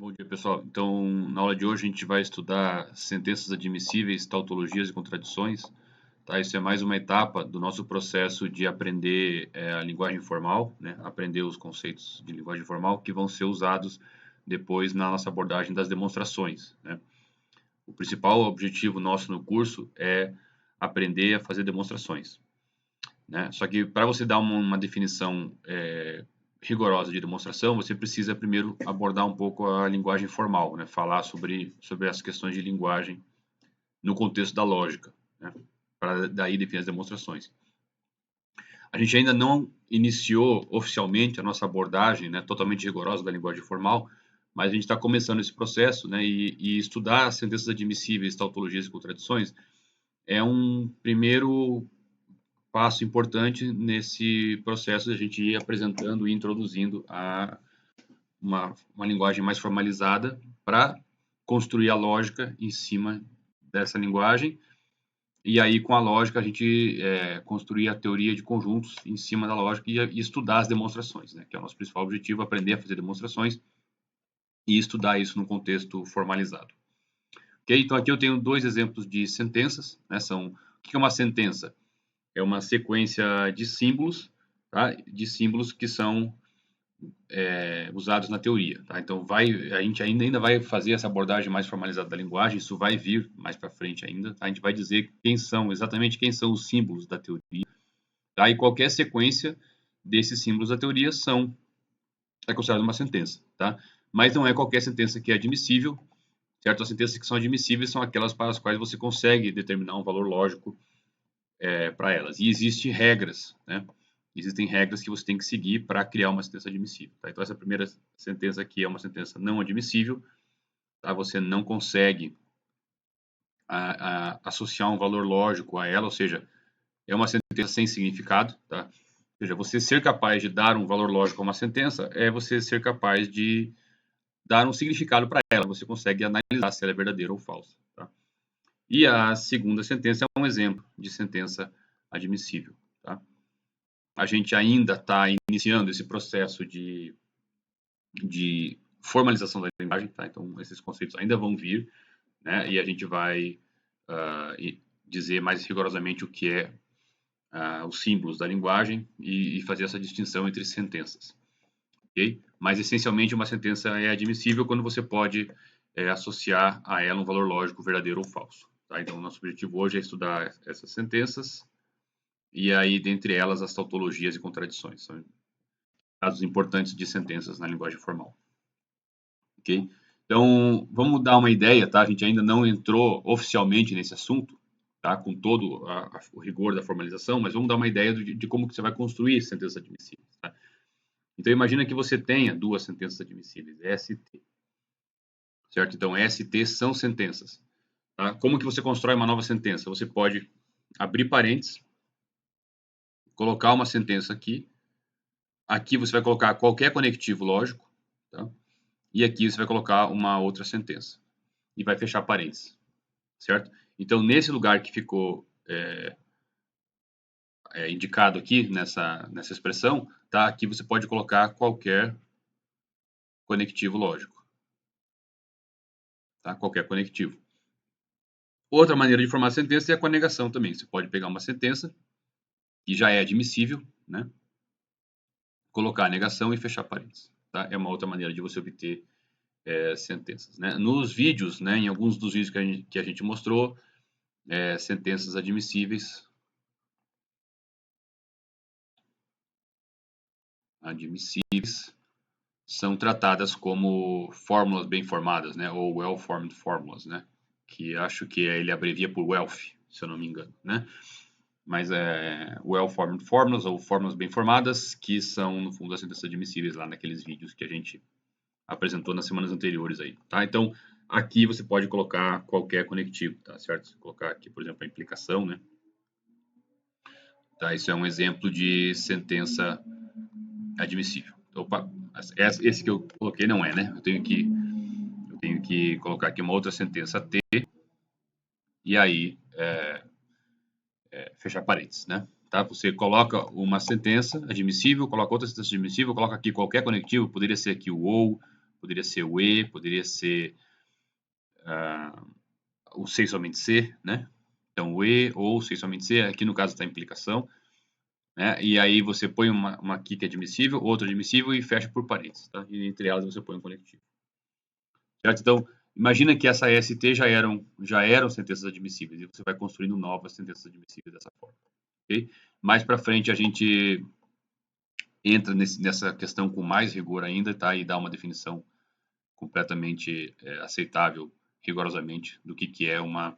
Bom dia, pessoal. Então, na aula de hoje a gente vai estudar sentenças admissíveis, tautologias e contradições. Tá? Isso é mais uma etapa do nosso processo de aprender a linguagem formal, né? Aprender os conceitos de linguagem formal que vão ser usados depois na nossa abordagem das demonstrações, né? O principal objetivo nosso no curso é aprender a fazer demonstrações, né? Só que para você dar uma definição rigorosa de demonstração, você precisa primeiro abordar um pouco a linguagem formal, né? Falar sobre as questões de linguagem no contexto da lógica, né? Para daí definir as demonstrações. A gente ainda não iniciou oficialmente a nossa abordagem, né, totalmente rigorosa da linguagem formal, mas a gente está começando esse processo, né, e estudar as sentenças admissíveis, tautologias e contradições é um primeiro passo importante nesse processo de a gente ir apresentando e introduzindo uma linguagem mais formalizada para construir a lógica em cima dessa linguagem. E aí, com a lógica, a gente construir a teoria de conjuntos em cima da lógica e estudar as demonstrações, né? Que é o nosso principal objetivo, aprender a fazer demonstrações e estudar isso num contexto formalizado. Ok? Então, aqui eu tenho dois exemplos de sentenças, né? O que é uma sentença? É uma sequência de símbolos, tá? De símbolos que são usados na teoria. Tá? Então, a gente ainda vai fazer essa abordagem mais formalizada da linguagem, isso vai vir mais para frente ainda. Tá? A gente vai dizer exatamente quem são os símbolos da teoria. Tá? E qualquer sequência desses símbolos da teoria é considerada uma sentença. Tá? Mas não é qualquer sentença que é admissível. Certo? As sentenças que são admissíveis são aquelas para as quais você consegue determinar um valor lógico para elas. E existem regras, né? Existem regras que você tem que seguir para criar uma sentença admissível. Tá? Então, essa primeira sentença aqui é uma sentença não admissível. Tá? Você não consegue associar um valor lógico a ela, ou seja, é uma sentença sem significado. Tá? Ou seja, você ser capaz de dar um valor lógico a uma sentença é você ser capaz de dar um significado para ela. Você consegue analisar se ela é verdadeira ou falsa. Tá? E a segunda sentença é um exemplo de sentença admissível. Tá? A gente ainda está iniciando esse processo de formalização da linguagem, tá? Então esses conceitos ainda vão vir, né? E a gente vai dizer mais rigorosamente o que é os símbolos da linguagem e fazer essa distinção entre sentenças, ok? Mas essencialmente uma sentença é admissível quando você pode associar a ela um valor lógico verdadeiro ou falso, tá? Então nosso objetivo hoje é estudar essas sentenças e aí dentre elas as tautologias e contradições. São casos importantes de sentenças na linguagem formal. Ok? Então, vamos dar uma ideia, tá? A gente ainda não entrou oficialmente nesse assunto, tá? Com todo o rigor da formalização, mas vamos dar uma ideia de como que você vai construir sentenças admissíveis, tá? Então, imagina que você tenha duas sentenças admissíveis, ST, certo? Então, ST são sentenças, tá? Como que você constrói uma nova sentença? Você pode abrir parênteses, colocar uma sentença aqui, aqui você vai colocar qualquer conectivo lógico, tá? E aqui você vai colocar uma outra sentença e vai fechar parênteses, certo? Então, nesse lugar que ficou indicado aqui nessa expressão, tá? Aqui você pode colocar qualquer conectivo lógico, tá? Qualquer conectivo. Outra maneira de formar sentença é a conegação também. Você pode pegar uma sentença que já é admissível, né? Colocar a negação e fechar parênteses, tá? É uma outra maneira de você obter sentenças, né? Nos vídeos, né? Em alguns dos vídeos que a gente mostrou, sentenças admissíveis são tratadas como fórmulas bem formadas, né? Ou well-formed formulas, né? Que acho que ele abrevia por WELF, se eu não me engano, né? Mas é well-formed formulas ou fórmulas bem formadas, que são, no fundo, as sentenças admissíveis lá naqueles vídeos que a gente apresentou nas semanas anteriores aí, tá? Então, aqui você pode colocar qualquer conectivo, tá certo? Você colocar aqui, por exemplo, a implicação, né? Tá? Isso é um exemplo de sentença admissível. Opa, esse que eu coloquei não é, né? Eu tenho que colocar aqui uma outra sentença T e aí fechar parênteses, né? Tá? Você coloca uma sentença admissível, coloca outra sentença admissível, coloca aqui qualquer conectivo, poderia ser aqui o ou, poderia ser o E, poderia ser o C somente C, né? Então, o E ou C somente C, aqui no caso está a implicação, né? E aí você põe uma aqui que é admissível, outra admissível e fecha por parênteses, tá? E entre elas você põe um conectivo. Certo? Então, imagina que essa EST já eram sentenças admissíveis e você vai construindo novas sentenças admissíveis dessa forma. Okay? Mais para frente a gente entra nessa questão com mais rigor ainda, tá? E dá uma definição completamente aceitável, rigorosamente, do que é uma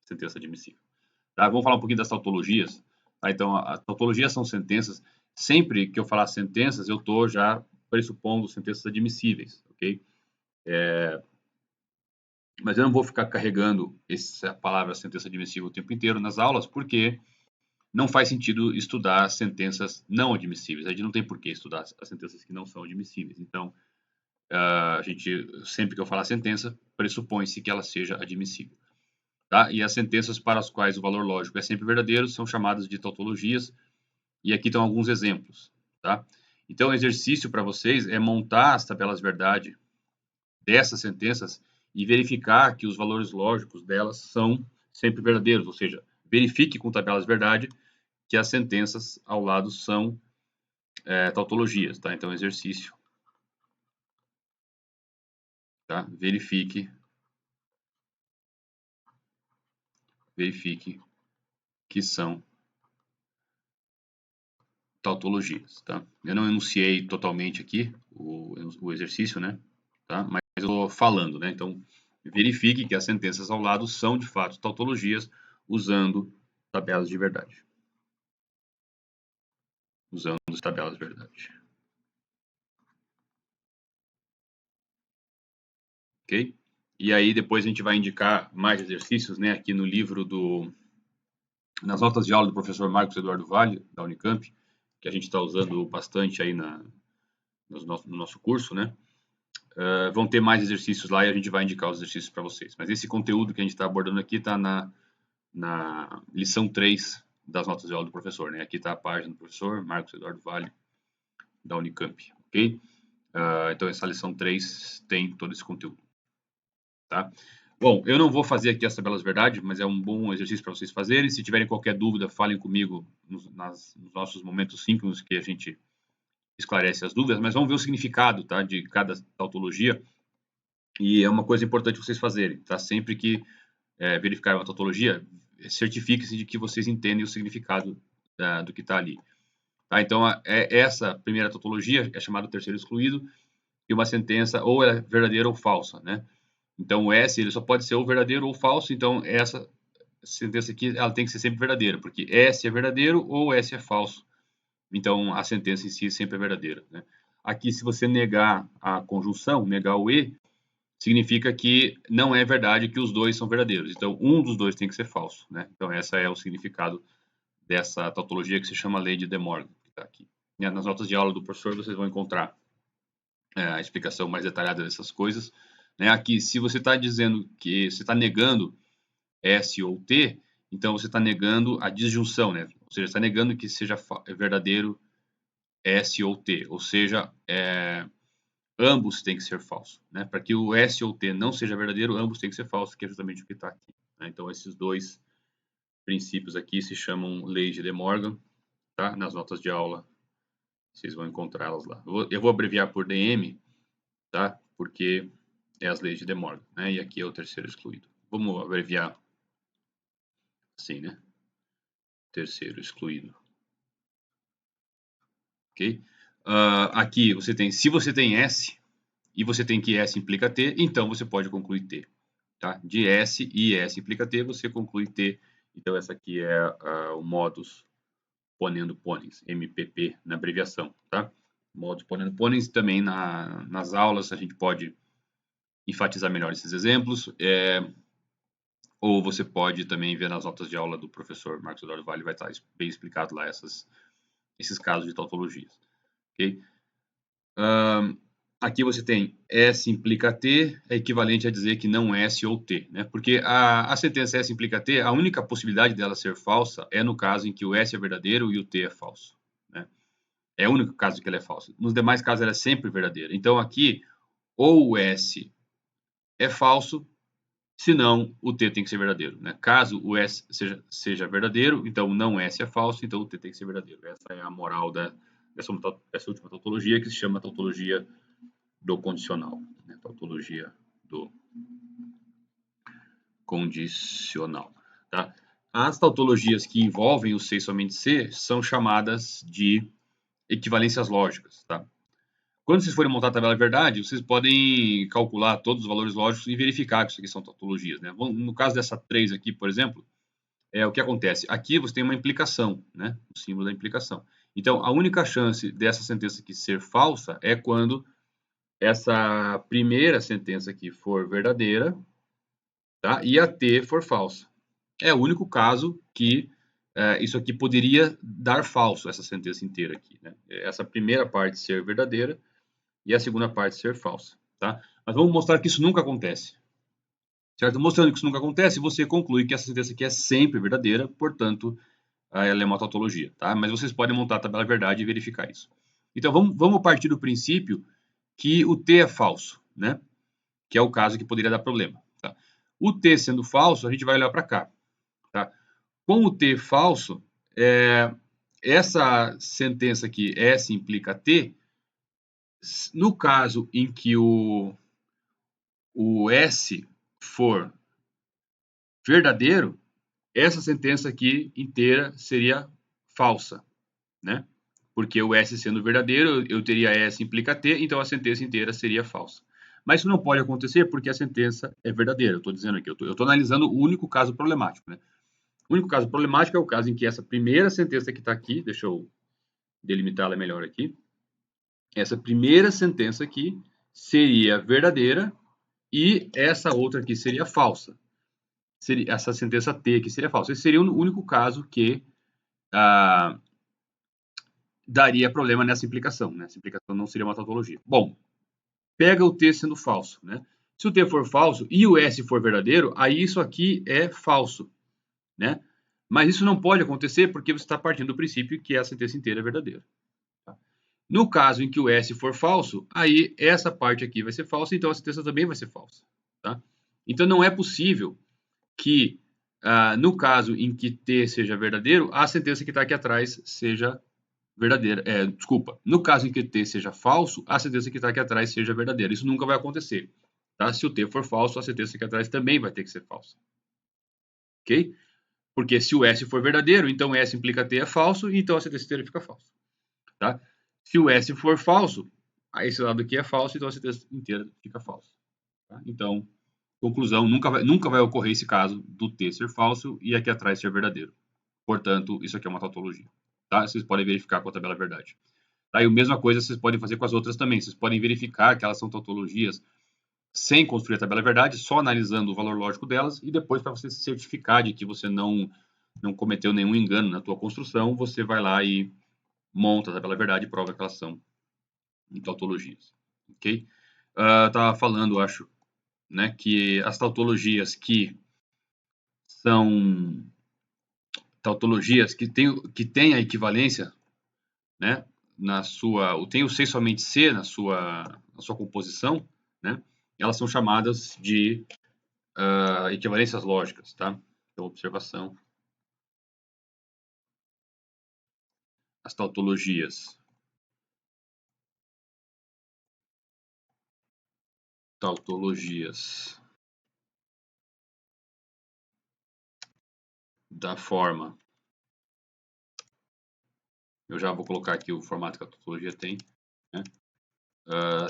sentença admissível. Tá? Vamos falar um pouquinho das tautologias. Tá? Então, as tautologias são sentenças. Sempre que eu falar sentenças, eu estou já pressupondo sentenças admissíveis, ok? Mas eu não vou ficar carregando essa palavra sentença admissível o tempo inteiro nas aulas, porque não faz sentido estudar sentenças não admissíveis. A gente não tem por que estudar as sentenças que não são admissíveis. Então, a gente, sempre que eu falar sentença, pressupõe-se que ela seja admissível. Tá? E as sentenças para as quais o valor lógico é sempre verdadeiro são chamadas de tautologias. E aqui estão alguns exemplos. Tá? Então, o exercício para vocês é montar as tabelas verdade dessas sentenças e verificar que os valores lógicos delas são sempre verdadeiros, ou seja, verifique com tabelas verdade que as sentenças ao lado são tautologias, tá? Então, exercício, tá? Verifique que são tautologias, tá? Eu não enunciei totalmente aqui o exercício, né? Tá? Mas eu estou falando, né? Então, verifique que as sentenças ao lado são, de fato, tautologias usando tabelas de verdade. Usando as tabelas de verdade. Ok? E aí depois a gente vai indicar mais exercícios, né? Aqui no livro nas notas de aula do professor Marcos Eduardo Vale, da Unicamp, que a gente está usando bastante aí no nosso curso, né? Vão ter mais exercícios lá e a gente vai indicar os exercícios para vocês. Mas esse conteúdo que a gente está abordando aqui está na lição 3 das notas de aula do professor, né? Aqui está a página do professor Marcos Eduardo Vale, da Unicamp, ok? Então, essa lição 3 tem todo esse conteúdo, tá? Bom, eu não vou fazer aqui as tabelas verdade, mas é um bom exercício para vocês fazerem. Se tiverem qualquer dúvida, falem comigo nos nossos momentos síncronos que a gente esclarece as dúvidas, mas vamos ver o significado, tá, de cada tautologia. E é uma coisa importante vocês fazerem, tá? Sempre que verificar uma tautologia, certifique-se de que vocês entendem o significado do que está ali. Tá? Então, essa primeira tautologia é chamada terceiro excluído, e uma sentença ou é verdadeira ou falsa, né? Então, o S ele só pode ser ou verdadeiro ou falso, então essa sentença aqui ela tem que ser sempre verdadeira, porque S é verdadeiro ou S é falso. Então, a sentença em si sempre é verdadeira, né? Aqui, se você negar a conjunção, negar o E, significa que não é verdade que os dois são verdadeiros. Então, um dos dois tem que ser falso, né? Então, esse é o significado dessa tautologia que se chama lei de De Morgan, que está aqui. Nas notas de aula do professor, vocês vão encontrar a explicação mais detalhada dessas coisas. Né? Aqui, se você está dizendo que você está negando S ou T, então você está negando a disjunção, né? Ou seja, está negando que seja verdadeiro S ou T, ou seja, ambos têm que ser falsos. Né? Para que o S ou T não seja verdadeiro, ambos têm que ser falsos, que é justamente o que está aqui. Né? Então, esses dois princípios aqui se chamam leis de De Morgan, tá? Nas notas de aula, vocês vão encontrá-las lá. Eu vou abreviar por DM, tá? Porque é as leis de De Morgan, né? E aqui é o terceiro excluído. Vamos abreviar assim, né? Terceiro excluído. Ok? Aqui você tem, se você tem S e você tem que S implica T, então você pode concluir T. Tá? De S e S implica T, você conclui T. Então essa aqui é o modus ponendo ponens, MPP na abreviação, tá? Modus ponendo ponens também nas aulas a gente pode enfatizar melhor esses exemplos. Ou você pode também ver nas notas de aula do professor Marcos Eduardo Vale, vai estar bem explicado lá esses casos de tautologias. Okay? Aqui você tem S implica T, é equivalente a dizer que não S ou T, né? Porque a sentença S implica T, a única possibilidade dela ser falsa é no caso em que o S é verdadeiro e o T é falso, né? É o único caso que ela é falsa. Nos demais casos ela é sempre verdadeira. Então aqui ou o S é falso, senão o T tem que ser verdadeiro, né? Caso o S seja verdadeiro, então não S é falso, então o T tem que ser verdadeiro. Essa é a moral dessa última tautologia, que se chama tautologia do condicional, né? Tautologia do condicional, tá? As tautologias que envolvem o C somente C são chamadas de equivalências lógicas, tá? Quando vocês forem montar a tabela verdade, vocês podem calcular todos os valores lógicos e verificar que isso aqui são tautologias, né? No caso dessa 3 aqui, por exemplo, o que acontece? Aqui você tem uma implicação, né? O símbolo da implicação. Então, a única chance dessa sentença aqui ser falsa é quando essa primeira sentença aqui for verdadeira, tá? E a T for falsa. É o único caso que isso aqui poderia dar falso, essa sentença inteira aqui, né? Essa primeira parte ser verdadeira e a segunda parte ser falsa, tá? Mas vamos mostrar que isso nunca acontece, certo? Mostrando que isso nunca acontece, você conclui que essa sentença aqui é sempre verdadeira, portanto, ela é uma tautologia, tá? Mas vocês podem montar a tabela verdade e verificar isso. Então, vamos partir do princípio que o T é falso, né? Que é o caso que poderia dar problema, tá? O T sendo falso, a gente vai olhar para cá, tá? Com o T falso, essa sentença aqui, S implica T, no caso em que o S for verdadeiro, essa sentença aqui inteira seria falsa, né? Porque o S sendo verdadeiro, eu teria S implica T, então a sentença inteira seria falsa. Mas isso não pode acontecer porque a sentença é verdadeira. Eu estou dizendo aqui, eu estou analisando o único caso problemático, né? O único caso problemático é o caso em que essa primeira sentença que está aqui, deixa eu delimitá-la melhor aqui, essa primeira sentença aqui seria verdadeira e essa outra aqui seria falsa. Seria, essa sentença T aqui seria falsa. Esse seria o único caso que daria problema nessa implicação, né? Essa implicação não seria uma tautologia. Bom, pega o T sendo falso, né? Se o T for falso e o S for verdadeiro, aí isso aqui é falso, né? Mas isso não pode acontecer porque você está partindo do princípio que a sentença inteira é verdadeira. Tá? No caso em que o S for falso, aí essa parte aqui vai ser falsa, então a sentença também vai ser falsa. Tá? Então não é possível que, no caso em que T seja verdadeiro, a sentença que está aqui atrás seja verdadeira. Desculpa, no caso em que T seja falso, a sentença que está aqui atrás seja verdadeira. Isso nunca vai acontecer. Tá? Se o T for falso, a sentença aqui atrás também vai ter que ser falsa. Ok? Porque se o S for verdadeiro, então S implica T é falso, então a sentença inteira fica falsa. Tá? Se o S for falso, esse lado aqui é falso, então a sentença inteira fica falsa. Tá? Então, conclusão, nunca vai ocorrer esse caso do T ser falso e aqui atrás ser verdadeiro. Portanto, isso aqui é uma tautologia. Tá? Vocês podem verificar com a tabela verdade. Tá? E a mesma coisa vocês podem fazer com as outras também. Vocês podem verificar que elas são tautologias sem construir a tabela verdade, só analisando o valor lógico delas, e depois, para você se certificar de que você não cometeu nenhum engano na tua construção, você vai lá e monta a tabela verdade e prova que elas são tautologias. Ok? Estava falando, acho, né, que as tautologias que são tautologias que têm a equivalência, né, tem o C somente C na sua composição, né, elas são chamadas de equivalências lógicas, tá? Então, observação. As tautologias da forma. Eu já vou colocar aqui o formato que a tautologia tem, né?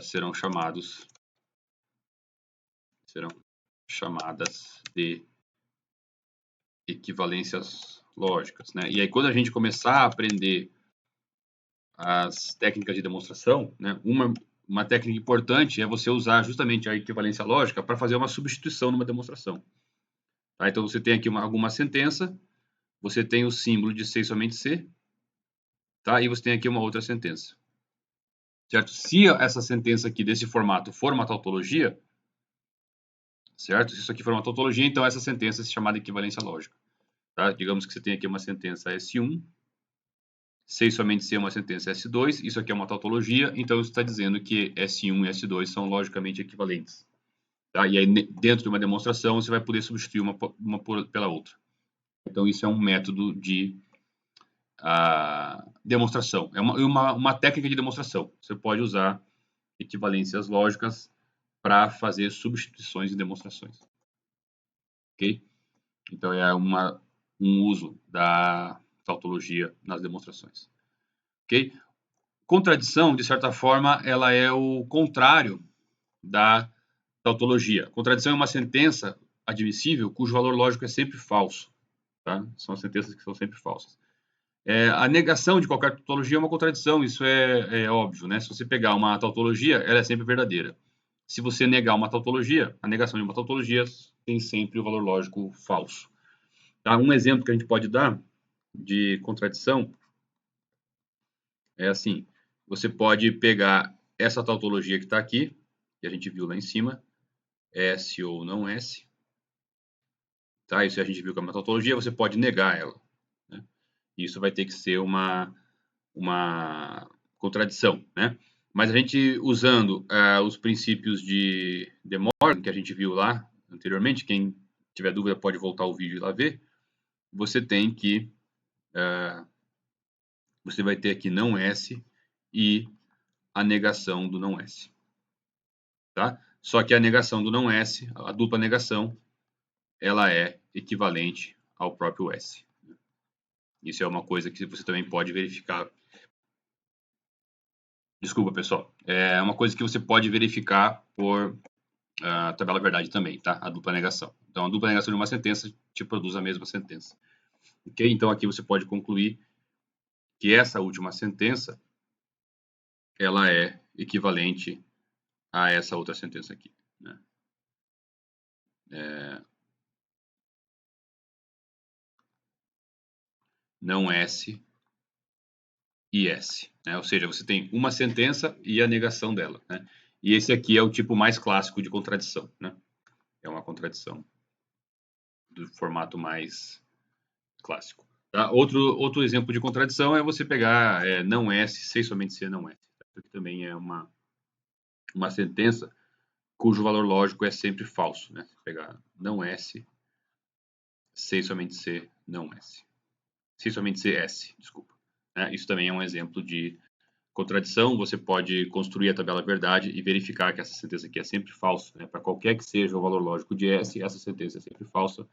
Serão chamadas de equivalências lógicas, né? E aí, quando a gente começar a aprender as técnicas de demonstração, né? Uma técnica importante é você usar justamente a equivalência lógica para fazer uma substituição numa demonstração. Tá? Então, você tem aqui alguma sentença, você tem o símbolo de C somente C, tá? E você tem aqui uma outra sentença. Certo? Se essa sentença aqui desse formato for uma tautologia, certo? Se isso aqui for uma tautologia, então essa sentença é chamada equivalência lógica. Tá? Digamos que você tem aqui uma sentença S1, Se e somente se é uma sentença S2, isso aqui é uma tautologia, então isso está dizendo que S1 e S2 são logicamente equivalentes. Tá? E aí, dentro de uma demonstração, você vai poder substituir uma pela outra. Então, isso é um método de demonstração. É uma técnica de demonstração. Você pode usar equivalências lógicas para fazer substituições em demonstrações. Ok? Então, é um uso da tautologia nas demonstrações. Ok? Contradição, de certa forma, ela é o contrário da tautologia. Contradição é uma sentença admissível cujo valor lógico é sempre falso. Tá? São sentenças que são sempre falsas. A negação de qualquer tautologia é uma contradição, isso é óbvio. Né? Se você pegar uma tautologia, ela é sempre verdadeira. Se você negar uma tautologia, a negação de uma tautologia tem sempre o valor lógico falso. Tá? Um exemplo que a gente pode dar de contradição é assim: você pode pegar essa tautologia que está aqui, que a gente viu lá em cima, S ou não S, tá? Isso a gente viu que é uma tautologia, você pode negar ela. Né? Isso vai ter que ser uma contradição, né? Mas a gente, usando os princípios de Morgan, que a gente viu lá anteriormente, quem tiver dúvida pode voltar o vídeo e lá ver, você tem que você vai ter aqui não S e a negação do não S. Tá? Só que a negação do não S, a dupla negação, ela é equivalente ao próprio S. Isso é uma coisa que você também pode verificar. Desculpa, pessoal. É uma coisa que você pode verificar por tabela verdade também, tá? A dupla negação. Então, a dupla negação de uma sentença te produz a mesma sentença. Ok? Então, aqui você pode concluir que essa última sentença ela é equivalente a essa outra sentença aqui. Né? Não S e S. Né? Ou seja, você tem uma sentença e a negação dela. Né? E esse aqui é o tipo mais clássico de contradição. Né? É uma contradição do formato mais clássico. Tá? Outro exemplo de contradição é você pegar não S, sei somente se não S. Tá? Que também é uma sentença cujo valor lógico é sempre falso. Né? Você pegar não S, sei somente se não S. Sei somente se S, desculpa. Né? Isso também é um exemplo de contradição. Você pode construir a tabela verdade e verificar que essa sentença aqui é sempre falsa. Né? Para qualquer que seja o valor lógico de S, essa sentença é sempre falsa.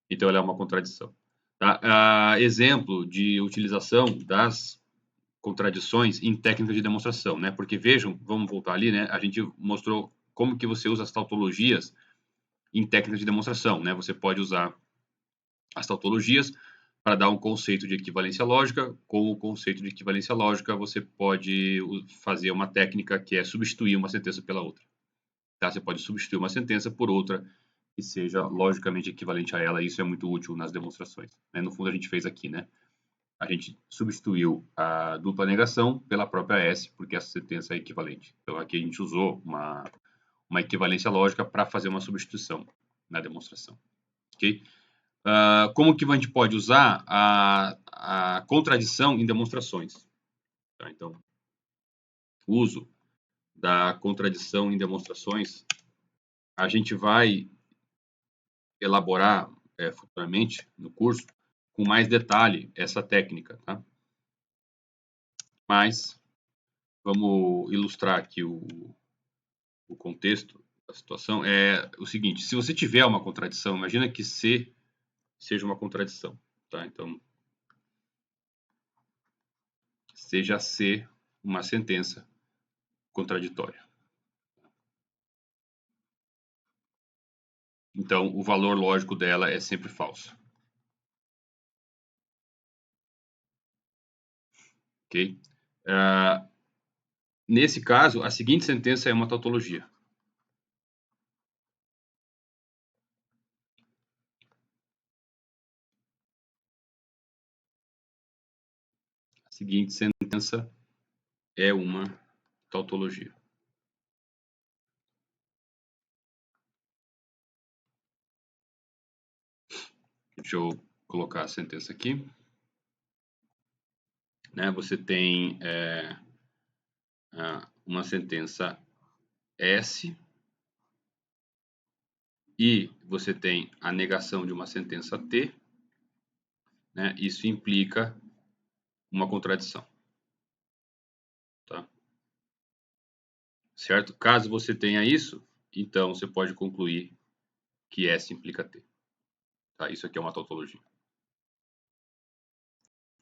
Então, ela é uma contradição. Tá? Exemplo de utilização das contradições em técnicas de demonstração, né? Porque vejam, vamos voltar ali, né? A gente mostrou como que você usa as tautologias em técnicas de demonstração, né? Você pode usar as tautologias para dar um conceito de equivalência lógica. Com o conceito de equivalência lógica, você pode fazer uma técnica que é substituir uma sentença pela outra. Tá? Você pode substituir uma sentença por outra que seja logicamente equivalente a ela. Isso é muito útil nas demonstrações. Né? No fundo, a gente fez aqui, né? A gente substituiu a dupla negação pela própria S, porque essa sentença é equivalente. Então, aqui a gente usou uma equivalência lógica para fazer uma substituição na demonstração. Ok? Como que a gente pode usar a contradição em demonstrações? Tá? Então, o uso da contradição em demonstrações, a gente vai elaborar futuramente no curso com mais detalhe essa técnica, tá? Mas vamos ilustrar aqui o contexto da situação. É o seguinte: se você tiver uma contradição, imagina que C seja uma contradição, tá? Então, seja C uma sentença contraditória. Então, o valor lógico dela é sempre falso. Ok? Nesse caso, a seguinte sentença é uma tautologia. A seguinte sentença é uma tautologia. Deixa eu colocar a sentença aqui. né, você tem uma sentença S e você tem a negação de uma sentença T, né, isso implica uma contradição. Tá? Certo? Caso você tenha isso, então você pode concluir que S implica T. Tá? Isso aqui é uma tautologia.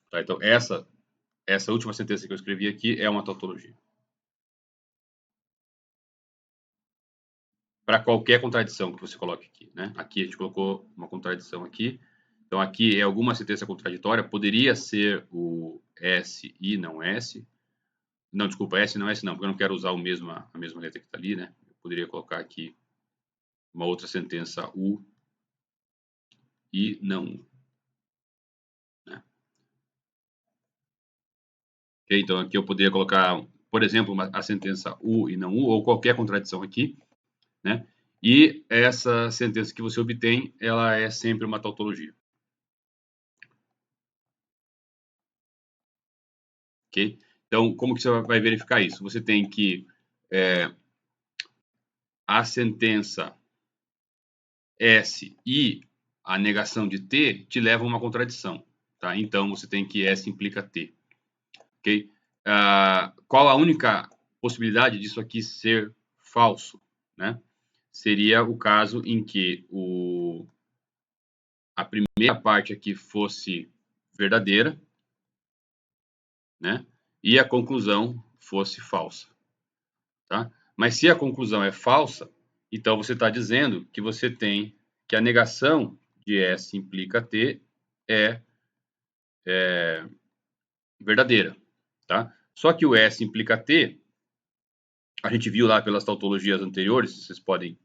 Tá? Então, essa última sentença que eu escrevi aqui é uma tautologia. Para qualquer contradição que você coloque aqui. Né? Aqui a gente colocou uma contradição aqui. Então, aqui é alguma sentença contraditória. Poderia ser o S e não S. Não, desculpa, S não, S não, porque eu não quero usar a mesma letra que está ali. Né? Eu poderia colocar aqui uma outra sentença U e não U. Né? Okay? Então, aqui eu poderia colocar, por exemplo, a sentença U e não U, ou qualquer contradição aqui. Né? E essa sentença que você obtém, ela é sempre uma tautologia. Ok? Então, como que você vai verificar isso? Você tem que a sentença S e a negação de T te levam a uma contradição. Tá? Então, você tem que S implica T. Okay? Qual a única possibilidade disso aqui ser falso? Né? Seria o caso em que a primeira parte aqui fosse verdadeira, né? E a conclusão fosse falsa. Tá? Mas se a conclusão é falsa, então você está dizendo que você tem que a negação de S implica T é verdadeira. Tá? Só que o S implica T, a gente viu lá pelas tautologias anteriores, vocês podem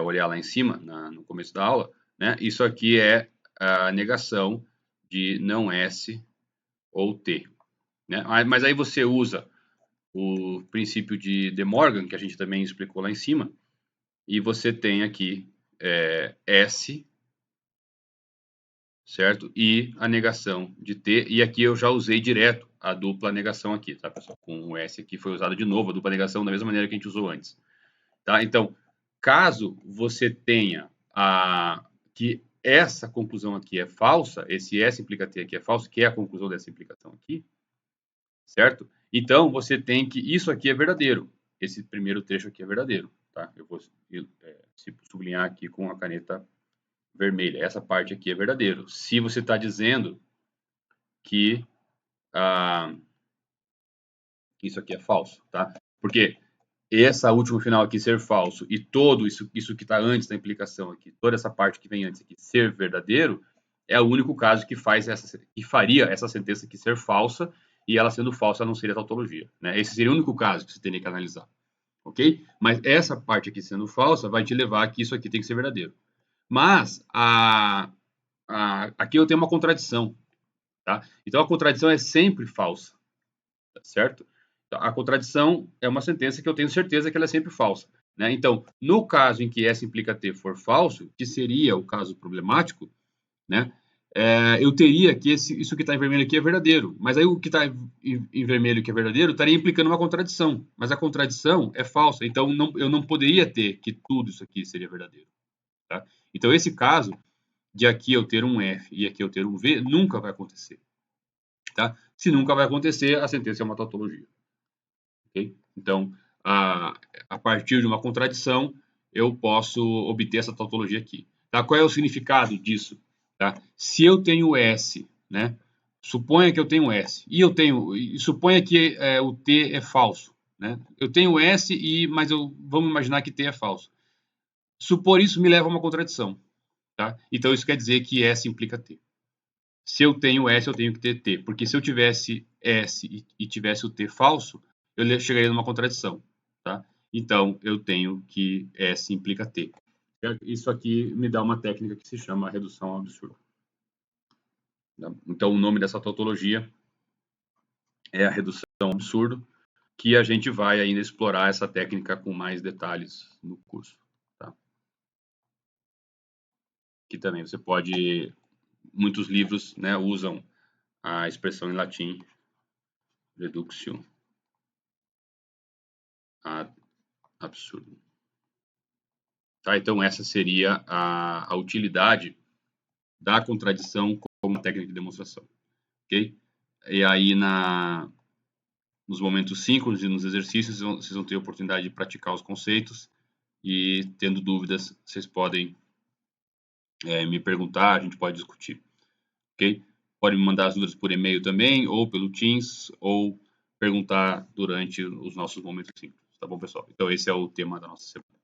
olhar lá em cima, no começo da aula, né? Isso aqui é a negação de não S ou T. Né? Mas aí você usa o princípio de De Morgan, que a gente também explicou lá em cima, e você tem aqui S, certo? E a negação de T, e aqui eu já usei direto a dupla negação aqui, tá, pessoal? Com o S aqui foi usado de novo a dupla negação da mesma maneira que a gente usou antes. Tá? Então, caso você tenha que essa conclusão aqui é falsa, esse S implica T aqui é falso, que é a conclusão dessa implicação aqui, certo? Então, você tem que, isso aqui é verdadeiro, esse primeiro trecho aqui é verdadeiro, tá? Eu vou sublinhar aqui com a caneta vermelha, essa parte aqui é verdadeiro. Se você está dizendo que isso aqui é falso, tá? Porque essa última final aqui ser falso e todo isso que está antes da implicação aqui, toda essa parte que vem antes aqui ser verdadeiro, é o único caso que faria essa sentença aqui ser falsa, e ela sendo falsa não seria tautologia, né? Esse seria o único caso que você teria que analisar, ok? Mas essa parte aqui sendo falsa vai te levar a que isso aqui tem que ser verdadeiro. Mas aqui eu tenho uma contradição, tá? Então a contradição é sempre falsa, tá certo? A contradição é uma sentença que eu tenho certeza que ela é sempre falsa. Né? Então, no caso em que S implica T for falso, que seria o caso problemático, né? Eu teria que isso que está em vermelho aqui é verdadeiro, mas aí o que está em vermelho que é verdadeiro estaria implicando uma contradição, mas a contradição é falsa, então eu não poderia ter que tudo isso aqui seria verdadeiro. Tá? Então, esse caso de aqui eu ter um F e aqui eu ter um V nunca vai acontecer. Tá? Se nunca vai acontecer, a sentença é uma tautologia. Okay? Então, a partir de uma contradição, eu posso obter essa tautologia aqui. Tá? Qual é o significado disso? Tá? Se eu tenho S, né? Suponha que eu tenho S, e suponha que o T é falso. Né? Eu tenho S, mas vamos imaginar que T é falso. Supor isso me leva a uma contradição. Tá? Então, isso quer dizer que S implica T. Se eu tenho S, eu tenho que ter T. Porque se eu tivesse S e tivesse o T falso, eu chegaria numa contradição. Tá? Então, eu tenho que S implica T. Isso aqui me dá uma técnica que se chama redução ao absurdo. Então, o nome dessa tautologia é a redução ao absurdo, que a gente vai ainda explorar essa técnica com mais detalhes no curso. Tá? Que também você pode... Muitos livros, né, usam a expressão em latim Reduction ad absurdum. Tá? Então, essa seria a utilidade da contradição como técnica de demonstração. Ok? E aí, nos momentos síncronos e nos exercícios, vocês vão ter a oportunidade de praticar os conceitos e, tendo dúvidas, vocês podem me perguntar, a gente pode discutir. Ok? Pode me mandar as dúvidas por e-mail também, ou pelo Teams, ou perguntar durante os nossos momentos síncronos. Tá bom, pessoal? Então, esse é o tema da nossa semana.